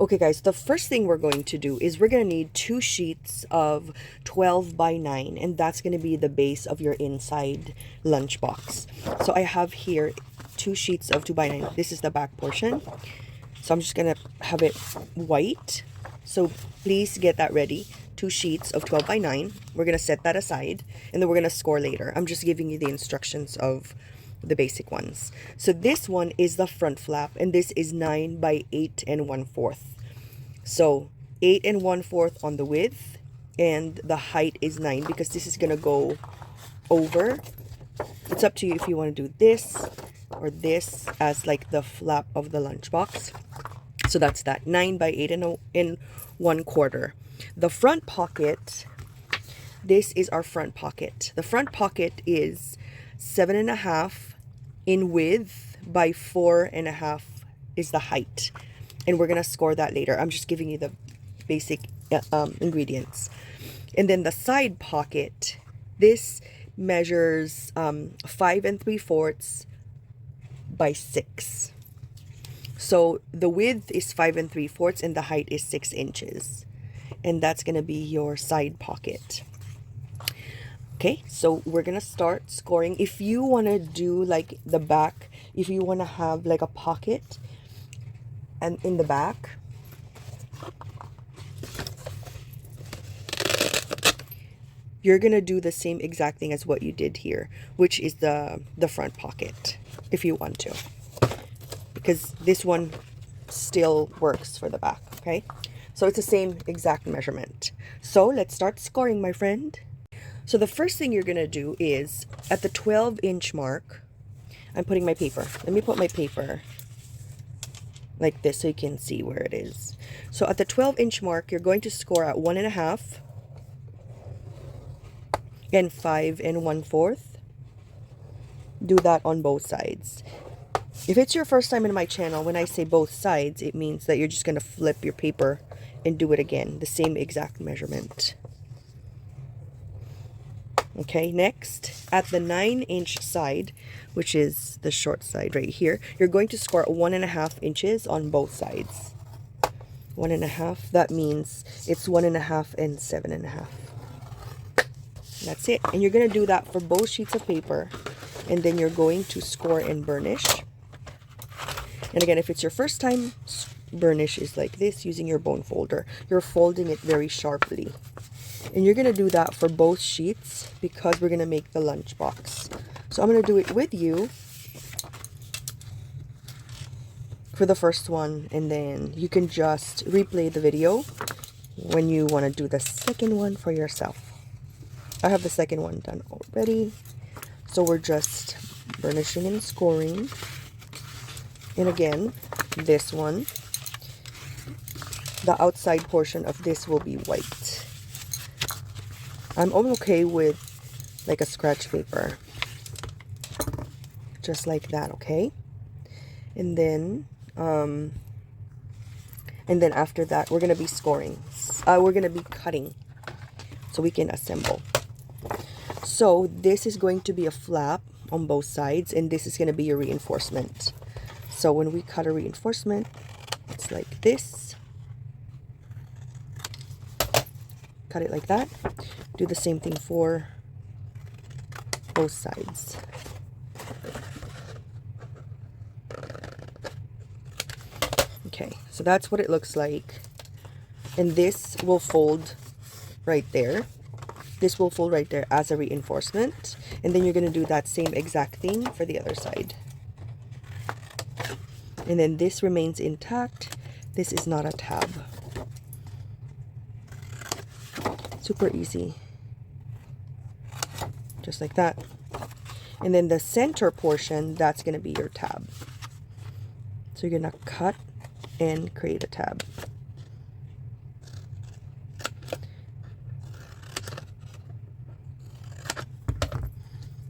Okay guys, the first thing we're going to do is we're going to need 2 sheets of 12 by 9, and that's going to be the base of your inside lunchbox. So I have here 2 sheets of 2 by 9. This is the back portion. So I'm just going to have it white. So please get that ready. 2 sheets of 12 by 9. We're going to set that aside, and then we're going to score later. I'm just giving you the instructions of the basic ones. So this one is the front flap, and this is 9 by 8 1/4. So 8 1/4 on the width, and the height is 9 because this is gonna go over. It's up to you if you want to do this or this as like the flap of the lunchbox. So that's that, 9 by 8 1/4. The front pocket, this is our front pocket. The front pocket is 7.5 in width by 4.5 is the height, and we're gonna score that later. I'm just giving you the basic ingredients. And then the side pocket, this measures 5 3/4 by 6. So the width is 5 3/4 and the height is 6 inches, and that's gonna be your side pocket. Okay, so we're gonna start scoring. If you want to do like the back, if you want to have like a pocket and in the back, you're gonna do the same exact thing as what you did here, which is the front pocket, if you want to, because this one still works for the back. Okay, so it's the same exact measurement. So let's start scoring, my friend. So the first thing you're going to do is at the 12-inch mark, I'm putting my paper. Let me put my paper like this so you can see where it is. So at the 12-inch mark, you're going to score at 1.5 and 5 1/4. Do that on both sides. If it's your first time in my channel, when I say both sides, it means that you're just going to flip your paper and do it again, the same exact measurement. Okay, next, at the 9-inch side, which is the short side right here, you're going to score 1.5 inches on both sides. 1.5, that means it's 1.5 and 7.5. That's it. And you're going to do that for both sheets of paper, and then you're going to score and burnish. And again, if it's your first time, burnish is like this, using your bone folder. You're folding it very sharply. And you're going to do that for both sheets because we're going to make the lunchbox. So I'm going to do it with you for the first one, and then you can just replay the video when you want to do the second one for yourself. I have the second one done already. So we're just burnishing and scoring. And again, this one, the outside portion of this will be white. I'm okay with like a scratch paper, just like that. Okay, and then after that we're gonna be scoring. We're gonna be cutting so we can assemble. So this is going to be a flap on both sides, and this is gonna be your reinforcement. So when we cut a reinforcement, it's like this. Cut it like that. Do the same thing for both sides. Okay, so that's what it looks like. And this will fold right there. This will fold right there as a reinforcement. And then you're going to do that same exact thing for the other side. And then this remains intact. This is not a tab. Super easy. Just like that. And then the center portion, that's going to be your tab. So you're going to cut and create a tab.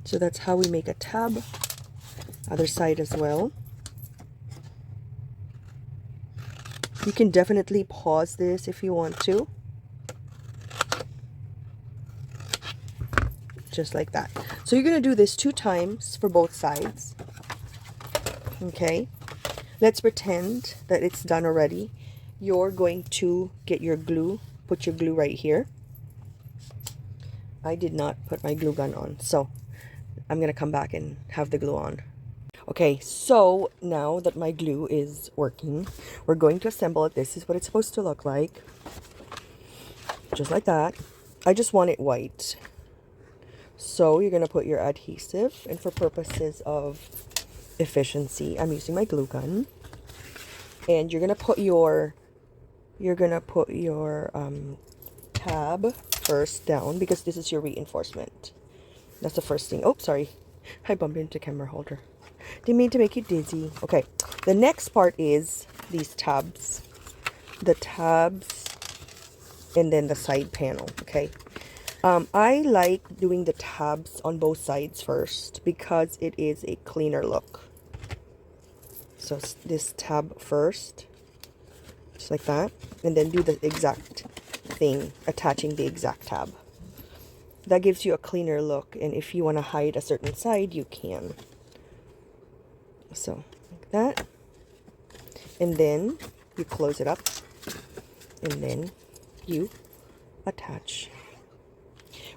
So that's how we make a tab. Other side as well. You can definitely pause this if you want to. Just like that. So you're going to do this 2 times for both sides. Okay. Let's pretend that it's done already. you're going to get your glue, put your glue right here. I did not put my glue gun on, so I'm going to come back and have the glue on. Okay, so now that my glue is working, we're going to assemble it. This is what it's supposed to look like. Just like that. I just want it white. So you're going to put your adhesive, and for purposes of efficiency, I'm using my glue gun. And you're going to put your tab first down, because this is your reinforcement. That's the first thing. Oh, sorry. I bumped into camera holder. Didn't mean to make you dizzy. Okay, the next part is these tabs. The tabs and then the side panel, okay? I like doing the tabs on both sides first because it is a cleaner look. So this tab first, just like that, and then do the exact thing, attaching the exact tab. That gives you a cleaner look, and if you want to hide a certain side, you can. So, like that. And then you close it up, and then you attach.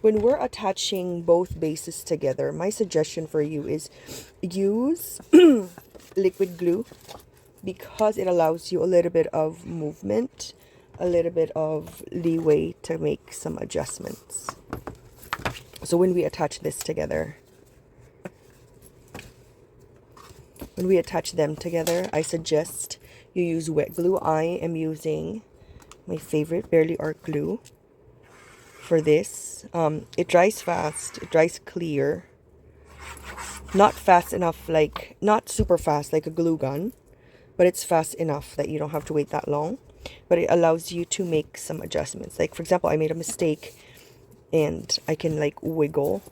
When we're attaching both bases together, my suggestion for you is use liquid glue, because it allows you a little bit of movement, a little bit of leeway to make some adjustments. So when we attach this together, I suggest you use wet glue. I am using my favorite Barely Art glue for this. It dries fast, it dries clear. Not fast enough, like, not super fast like a glue gun, but it's fast enough that you don't have to wait that long. But it allows you to make some adjustments. Like, for example, I made a mistake and I can like wiggle.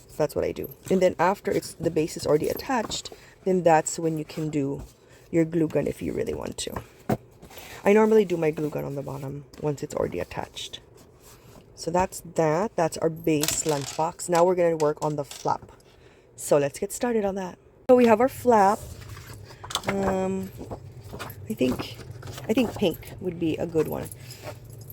So that's what I do. And then after the base is already attached, then that's when you can do your glue gun if you really want to. I normally do my glue gun on the bottom once it's already attached. So that's that. That's our base lunchbox. Now we're going to work on the flap. So let's get started on that. So we have our flap. I think pink would be a good one.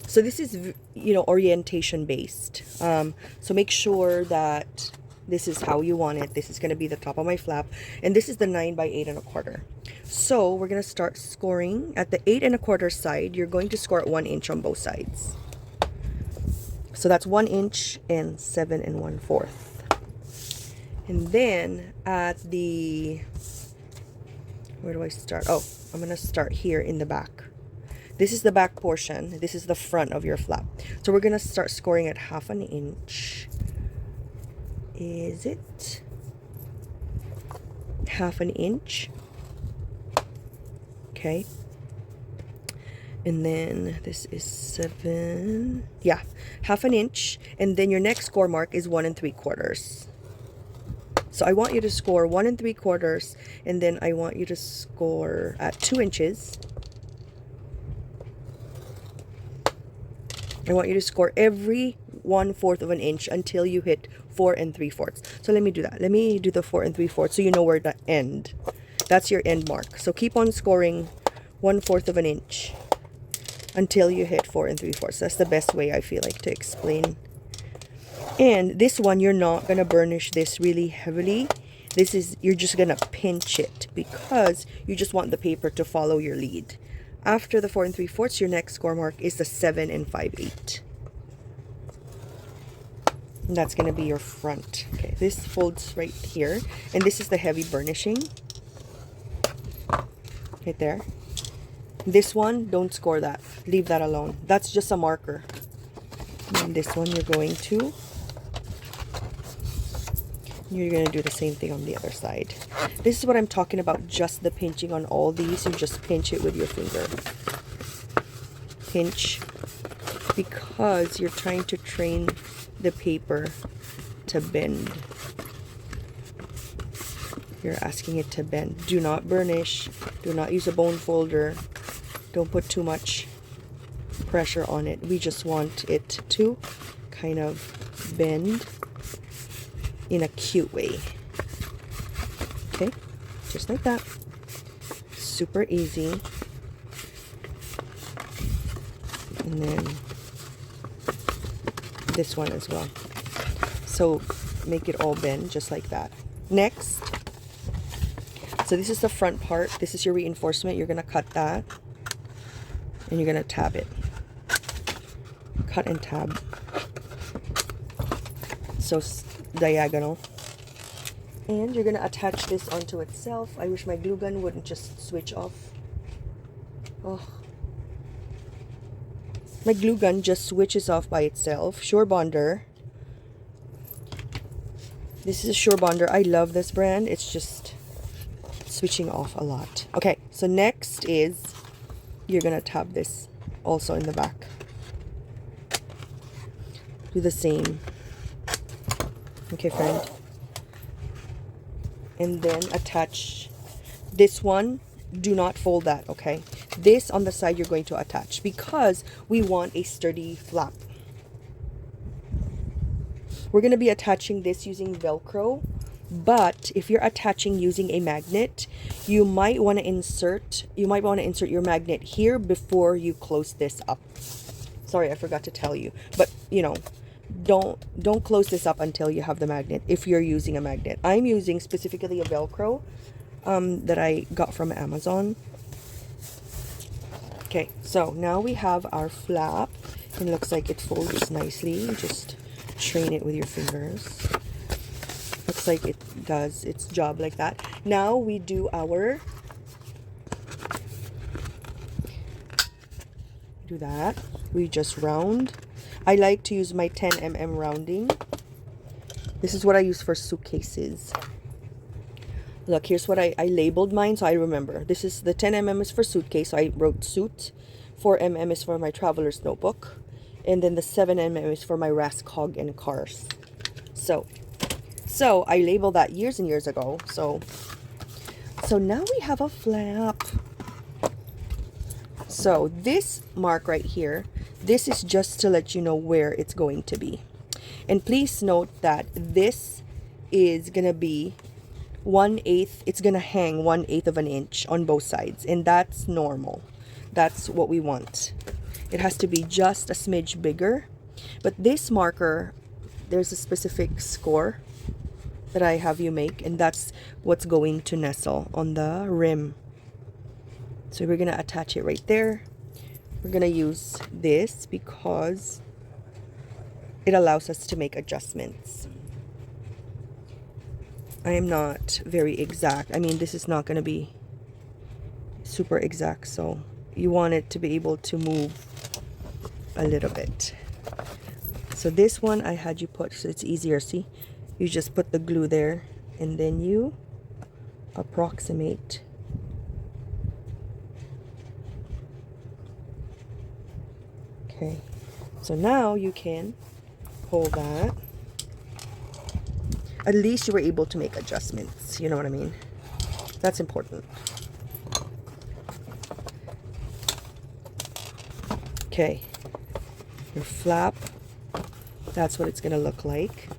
So this is, you know, orientation based. So make sure that this is how you want it. This is going to be the top of my flap. And this is the 9 by 8 1/4. So we're going to start scoring at the 8 1/4 side. You're going to score at 1 inch on both sides. So that's 1 inch and 7 1/4. And then at the, where do I start? Oh, I'm going to start here in the back. This is the back portion. This is the front of your flap. So we're going to start scoring at 1/2 inch. Is it 1/2 inch? Okay. And then this is 7. Yeah, 1/2 inch. And then your next score mark is 1 3/4. So I want you to score 1 3/4, and then I want you to score at 2 inches. I want you to score every 1/4 of an inch until you hit 4 3/4. So let me do that. Let me do the 4 3/4 so you know where to end. That's your end mark. So keep on scoring 1/4 of an inch until you hit 4 3/4. That's the best way I feel like to explain. And this one, you're not going to burnish this really heavily. This is, you're just going to pinch it because you just want the paper to follow your lead. After the 4 3/4, your next score mark is the 7 5/8. And that's going to be your front. Okay, this folds right here. And this is the heavy burnishing. Right there. This one, don't score that. Leave that alone. That's just a marker. And this one, you're going to do the same thing on the other side. This is what I'm talking about, just the pinching on all these. You just pinch it with your finger. Pinch, because you're trying to train the paper to bend. You're asking it to bend. Do not burnish. Do not use a bone folder. Don't put too much pressure on it. We just want it to kind of bend in a cute way. Okay, just like that. Super easy. And then this one as well. So make it all bend just like that. Next, so this is the front part. This is your reinforcement. You're gonna cut that and you're gonna tab it. Cut and tab. So diagonal. And you're gonna attach this onto itself. I wish my glue gun wouldn't just switch off. Oh. My glue gun just switches off by itself. Sure Bonder. This is a Sure Bonder. I love this brand. It's just switching off a lot. Okay, so next is you're gonna tab this also in the back. Do the same. Okay, friend. And then attach this one. Do not fold that, okay? This on the side you're going to attach because we want a sturdy flap. We're going to be attaching this using Velcro, but if you're attaching using a magnet, you might want to insert your magnet here before you close this up. Sorry, I forgot to tell you, but you know, don't close this up until you have the magnet if you're using a magnet. I'm using specifically a Velcro that I got from Amazon. Okay, so now we have our flap. It looks like it folds nicely. Just train it with your fingers. Looks like it does its job like that. Now we do that. We just round. I like to use my 10mm rounding. This is what I use for suitcases. Look, here's what I labeled mine so I remember. This is the 10mm is for suitcase, so I wrote suit. 4mm is for my traveler's notebook. And then the 7mm is for my Rascog and cars. So I labeled that years and years ago. So now we have a flap. So this mark right here, this is just to let you know where it's going to be. And please note that this is gonna be 1/8, it's gonna hang 1/8 of an inch on both sides, and that's normal. That's what we want. It has to be just a smidge bigger. But this marker, there's a specific score that I have you make, and that's what's going to nestle on the rim. So we're gonna attach it right there. We're gonna use this because it allows us to make adjustments. I am not very exact. I mean, this is not gonna be super exact, so you want it to be able to move a little bit. So this one I had you put, so it's easier. See, you just put the glue there and then you approximate. Okay, so now you can hold that. At least you were able to make adjustments, you know what I mean? That's important. Okay, your flap, that's what it's gonna look like.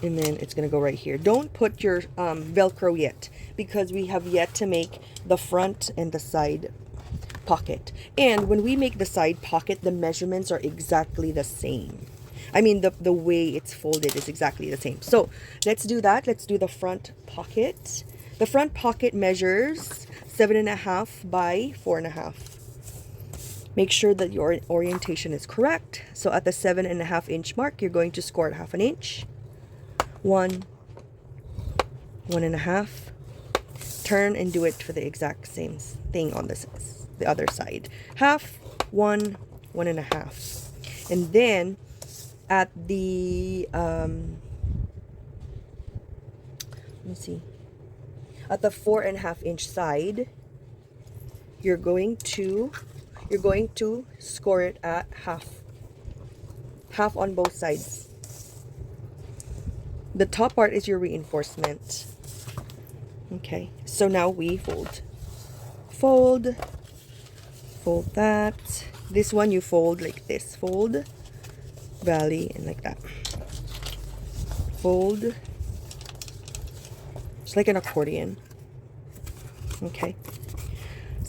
And then it's gonna go right here. Don't put your Velcro yet, because we have yet to make the front and the side pocket. And when we make the side pocket, the measurements are exactly the same. I mean, the way it's folded is exactly the same. So let's do that. Let's do the front pocket. The front pocket measures 7.5 by 4.5. Make sure that your orientation is correct. So at the 7.5 inch mark, you're going to score it 1/2 inch. 1, 1.5. Turn and do it for the exact same thing on the other side. 1/2, 1, 1.5. And then at the let me see, at the 4.5 inch side, you're going to score it at 1/2 on both sides. The top part is your reinforcement. Okay, so now we fold that. This one you fold like this, fold, valley, and like that. Fold, just like an accordion. Okay,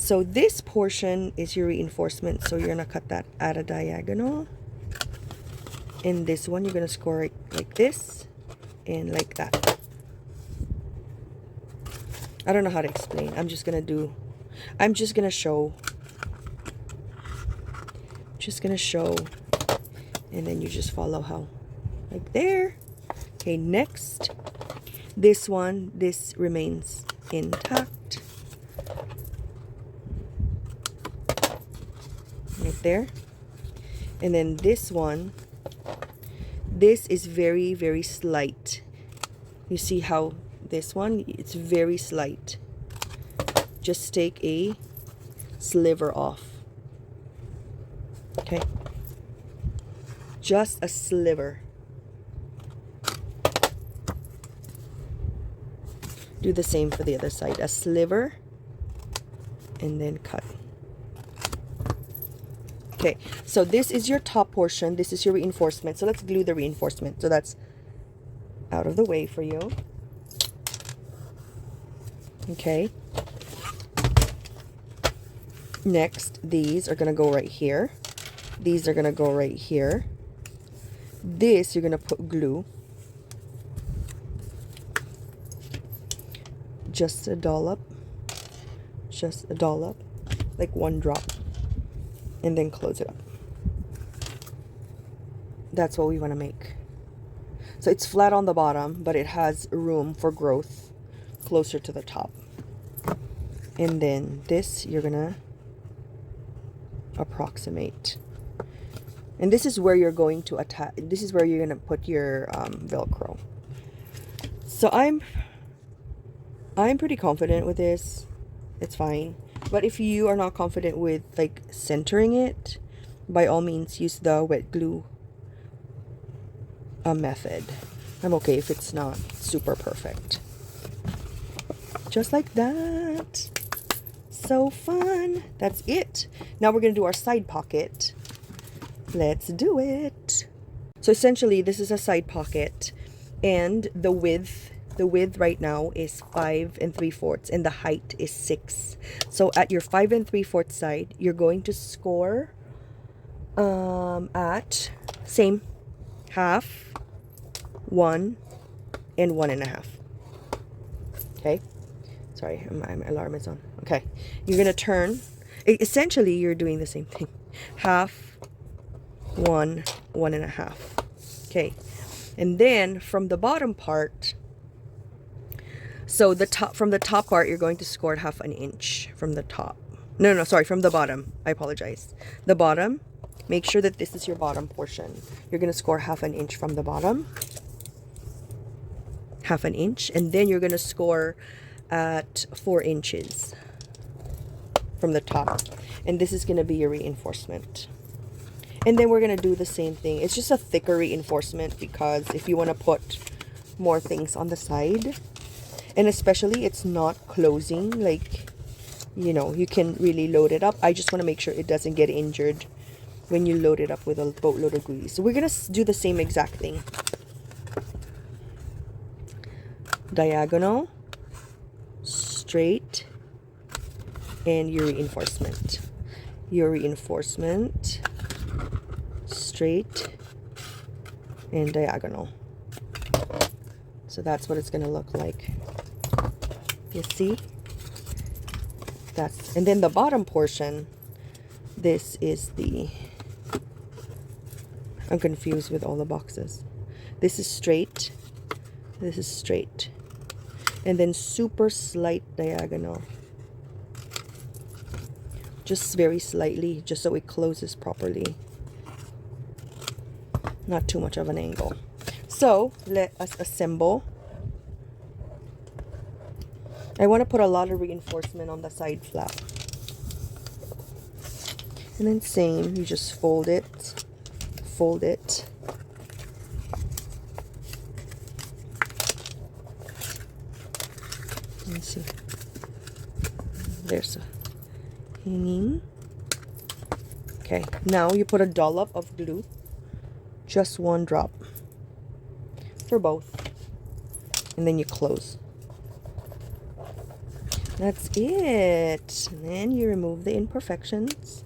So this portion is your reinforcement, so you're gonna cut that at a diagonal. And this one, you're gonna score it like this and like that. I don't know how to explain. I'm just gonna show. Just gonna show, and then you just follow how, like there. Okay, next, this one, this remains intact. Right there. And then this one, this is very, very slight. You see how this one, it's very slight. Just take a sliver off. Okay, just a sliver. Do the same for the other side, a sliver, and then cut. Okay, so this is your top portion, this is your reinforcement. So let's glue the reinforcement. So that's out of the way for you. Okay, next, these are gonna go right here. These are gonna go right here. This you're gonna put glue. Just a dollop. Just a dollop. Like one drop. And then close it up. That's what we want to make. So it's flat on the bottom, but it has room for growth closer to the top. And then this you're gonna approximate. And this is where you're going to attach, this is where you're going to put your Velcro. So I'm pretty confident with this. It's fine. But if you are not confident with like centering it, by all means use the wet glue method. I'm okay if it's not super perfect. Just like that. So fun. That's it. Now we're going to do our side pocket. Let's do it. So essentially this is a side pocket, and the width right now is 5 3/4 and the height is 6. So at your 5 3/4 side, you're going to score at same half, 1 and 1.5. Okay, sorry, my alarm is on. Okay, you're gonna turn, essentially you're doing the same thing, half, 1, 1.5. Okay, and then from the bottom part, so the top, from the top part, you're going to score 1/2 inch from the top. No, sorry, from the bottom. I apologize. The bottom, make sure that this is your bottom portion. You're going to score 1/2 inch from the bottom. 1/2 inch. And then you're going to score at 4 inches from the top. And this is going to be your reinforcement. And then we're going to do the same thing. It's just a thicker reinforcement because if you want to put more things on the side, and especially it's not closing, like, you know, you can really load it up. I just want to make sure it doesn't get injured when you load it up with a boatload of glue. So we're going to do the same exact thing. Diagonal, straight, and your reinforcement. Your reinforcement, straight, and diagonal. So that's what it's going to look like. You see? That's, and then the bottom portion, this is the, I'm confused with all the boxes. This is straight. This is straight. And then super slight diagonal. Just very slightly, just so it closes properly. Not too much of an angle. So let us assemble. I want to put a lot of reinforcement on the side flap. And then same, you just fold it, fold it. Let me see. There's a hanging. Okay, now you put a dollop of glue. Just one drop. For both. And then you close. That's it. And then you remove the imperfections.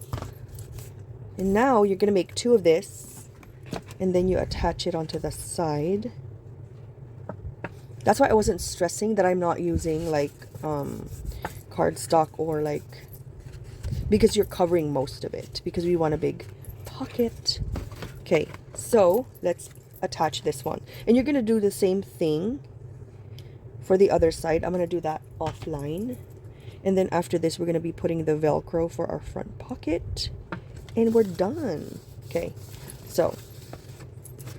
And now you're going to make 2 of this. And then you attach it onto the side. That's why I wasn't stressing that I'm not using like cardstock or like, because you're covering most of it, because we want a big pocket. Okay, so let's attach this one. And you're going to do the same thing for the other side. I'm going to do that offline. And then after this, we're going to be putting the Velcro for our front pocket. And we're done. Okay, so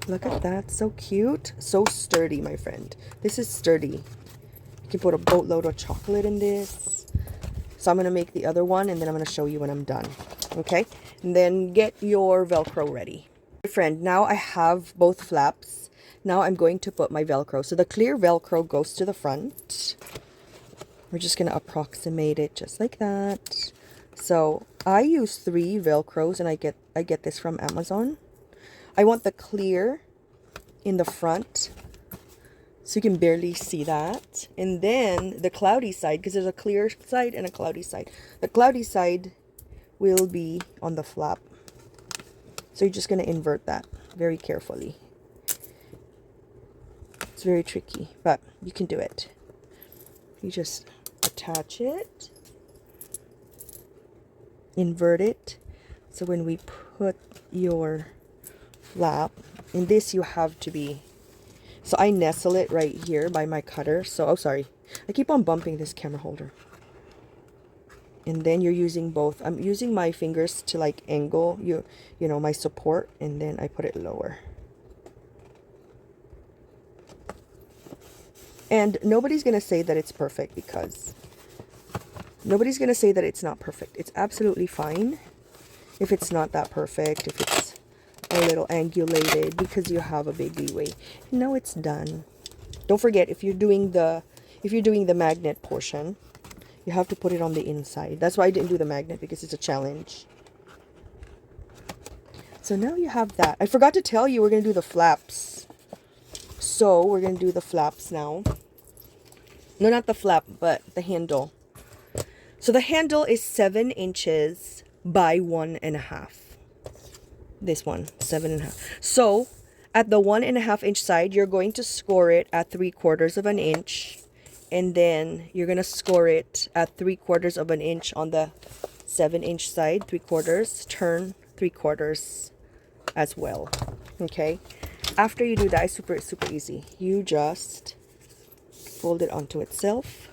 look at that. So cute. So sturdy, my friend. This is sturdy. You can put a boatload of chocolate in this. So I'm going to make the other one, and then I'm going to show you when I'm done. Okay? And then get your Velcro ready. My friend, now I have both flaps. Now I'm going to put my Velcro. So the clear Velcro goes to the front. We're just going to approximate it just like that. So I use 3 Velcros, and I get this from Amazon. I want the clear in the front, so you can barely see that. And then the cloudy side, because there's a clear side and a cloudy side. The cloudy side will be on the flap. So you're just going to invert that very carefully. It's very tricky, but you can do it. You just attach it, invert it. So when we put your flap, in this you have to be, so I nestle it right here by my cutter. So, oh sorry, I keep on bumping this camera holder. And then you're using both. I'm using my fingers to like angle you know, my support, and then I put it lower. And nobody's gonna say that it's perfect, because nobody's gonna say that it's not perfect. It's absolutely fine if it's not that perfect, if it's a little angulated, because you have a big leeway. Now it's done. Don't forget, if you're doing the magnet portion, you have to put it on the inside. That's why I didn't do the magnet, because it's a challenge. So now you have that. I forgot to tell you, we're going to do the flaps. So we're going to do the flaps now. No, not the flap, but the handle. So the handle is 7 inches by 1.5. This one, 7.5. So at the 1.5 inch side, you're going to score it at 3/4 of an inch. And then you're going to score it at 3/4 of an inch on the 7 inch side, 3/4, turn 3/4 as well. Okay. After you do that, it's super easy. You just fold it onto itself.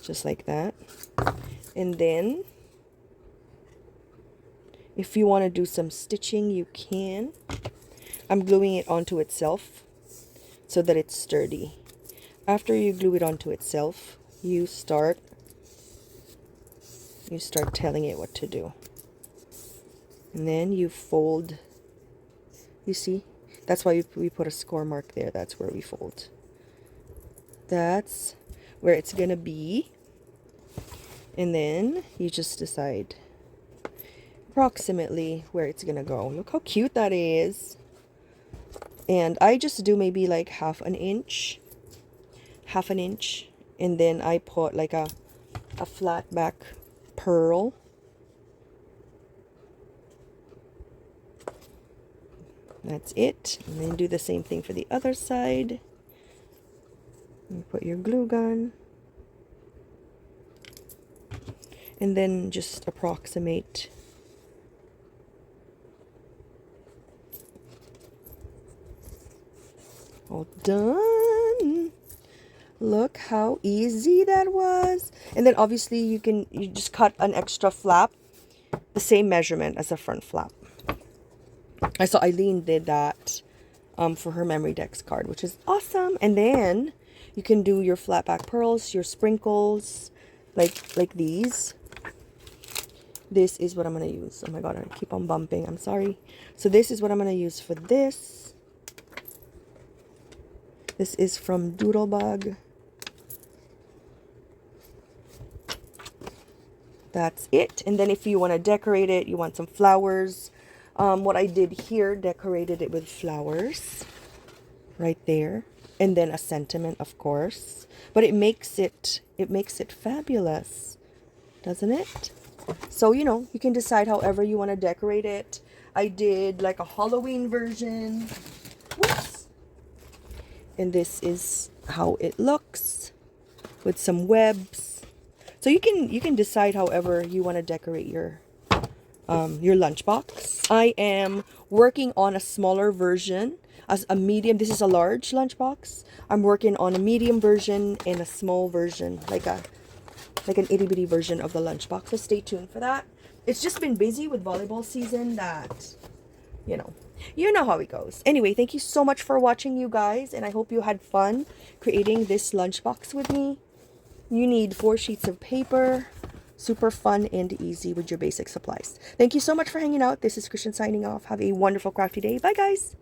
Just like that. And then if you want to do some stitching, you can. I'm gluing it onto itself so that it's sturdy. After you glue it onto itself, you start telling it what to do. And then you fold. You see? That's why we put a score mark there. That's where we fold. That's where it's going to be. And then you just decide approximately where it's going to go. Look how cute that is. And I just do maybe like half an inch. And then I put like a flat back pearl. That's it. And then do the same thing for the other side. You put your glue gun. And then just approximate. All done. Look how easy that was. And then obviously you just cut an extra flap, the same measurement as the front flap. I saw Eileen did that for her memory decks card, which is awesome. And then you can do your flat back pearls, your sprinkles, like these. This is what I'm going to use. Oh my god, I keep on bumping. I'm sorry. So this is what I'm going to use for this. This is from Doodlebug. That's it. And then if you want to decorate it, you want some flowers. What I did here, decorated it with flowers right there. and then a sentiment, of course. But it makes it fabulous, doesn't it? So, you know, you can decide however you want to decorate it. I did like a Halloween version. Whoops. And this is how it looks with some webs. So you can decide however you want to decorate your lunchbox. I am working on a smaller version, as a medium. This is a large lunchbox. I'm working on a medium version and a small version, like an itty bitty version of the lunchbox. So stay tuned for that. It's just been busy with volleyball season that, you know how it goes. Anyway, thank you so much for watching, you guys, and I hope you had fun creating this lunchbox with me. You need 4 sheets of paper. Super fun and easy with your basic supplies. Thank you so much for hanging out. This is Christian signing off. Have a wonderful crafty day. Bye, guys.